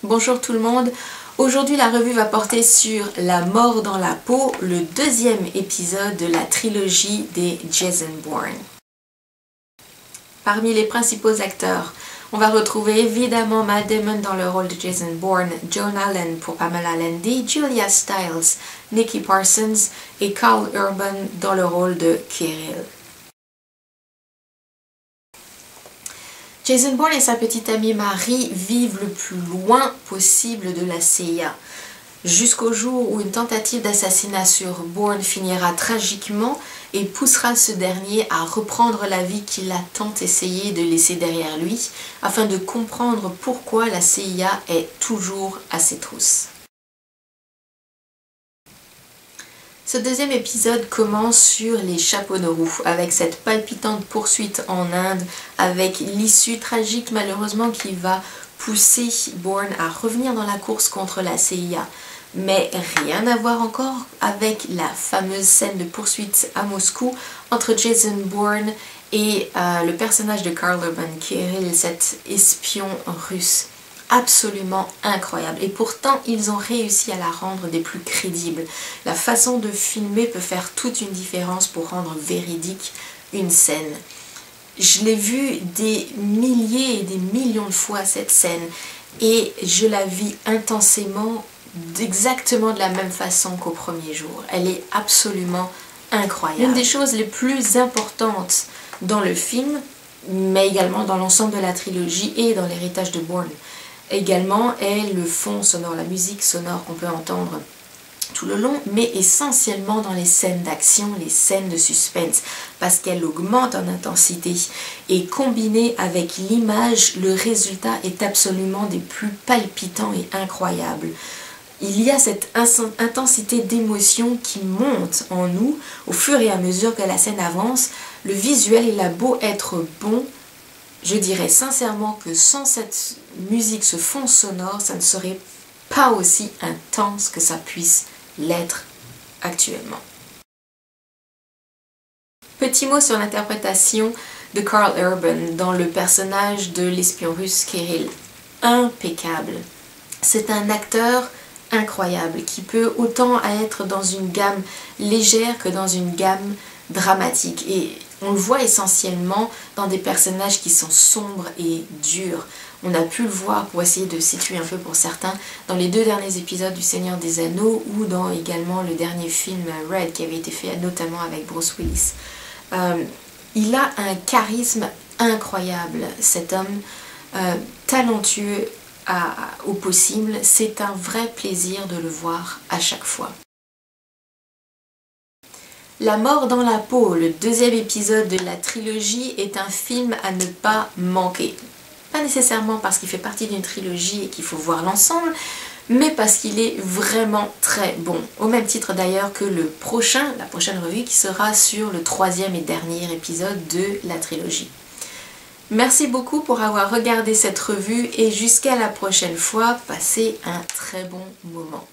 Bonjour tout le monde, aujourd'hui la revue va porter sur La mort dans la peau, le deuxième épisode de la trilogie des Jason Bourne. Parmi les principaux acteurs, on va retrouver évidemment Matt Damon dans le rôle de Jason Bourne, Joan Allen pour Pamela Landy, Julia Stiles, Nikki Parsons et Karl Urban dans le rôle de Kirill. Jason Bourne et sa petite amie Marie vivent le plus loin possible de la CIA, jusqu'au jour où une tentative d'assassinat sur Bourne finira tragiquement et poussera ce dernier à reprendre la vie qu'il a tant essayé de laisser derrière lui, afin de comprendre pourquoi la CIA est toujours à ses trousses. Ce deuxième épisode commence sur les chapeaux de roue, avec cette palpitante poursuite en Inde, avec l'issue tragique malheureusement qui va pousser Bourne à revenir dans la course contre la CIA. Mais rien à voir encore avec la fameuse scène de poursuite à Moscou entre Jason Bourne et le personnage de Karl Urban, Kirill, cet espion russe. Absolument incroyable, et pourtant ils ont réussi à la rendre des plus crédibles. La façon de filmer peut faire toute une différence pour rendre véridique une scène. Je l'ai vue des milliers et des millions de fois cette scène, et je la vis intensément, exactement de la même façon qu'au premier jour. Elle est absolument incroyable. L'une des choses les plus importantes dans le film, mais également dans l'ensemble de la trilogie et dans l'héritage de Bourne, également est le fond sonore, la musique sonore qu'on peut entendre tout le long, mais essentiellement dans les scènes d'action, les scènes de suspense, parce qu'elle augmente en intensité et combinée avec l'image, le résultat est absolument des plus palpitants et incroyables. Il y a cette intensité d'émotion qui monte en nous au fur et à mesure que la scène avance. Le visuel, il a beau être bon, je dirais sincèrement que sans cette musique, ce fond sonore, ça ne serait pas aussi intense que ça puisse l'être actuellement. Petit mot sur l'interprétation de Karl Urban dans le personnage de l'espion russe Kirill. Impeccable. C'est un acteur incroyable qui peut autant être dans une gamme légère que dans une gamme dramatique. Et on le voit essentiellement dans des personnages qui sont sombres et durs. On a pu le voir, pour essayer de situer un peu pour certains, dans les deux derniers épisodes du Seigneur des Anneaux ou dans également le dernier film Red qui avait été fait notamment avec Bruce Willis. Il a un charisme incroyable, cet homme, talentueux au possible. C'est un vrai plaisir de le voir à chaque fois. La mort dans la peau, le deuxième épisode de la trilogie, est un film à ne pas manquer. Pas nécessairement parce qu'il fait partie d'une trilogie et qu'il faut voir l'ensemble, mais parce qu'il est vraiment très bon. Au même titre d'ailleurs que la prochaine revue qui sera sur le troisième et dernier épisode de la trilogie. Merci beaucoup pour avoir regardé cette revue et jusqu'à la prochaine fois, passez un très bon moment.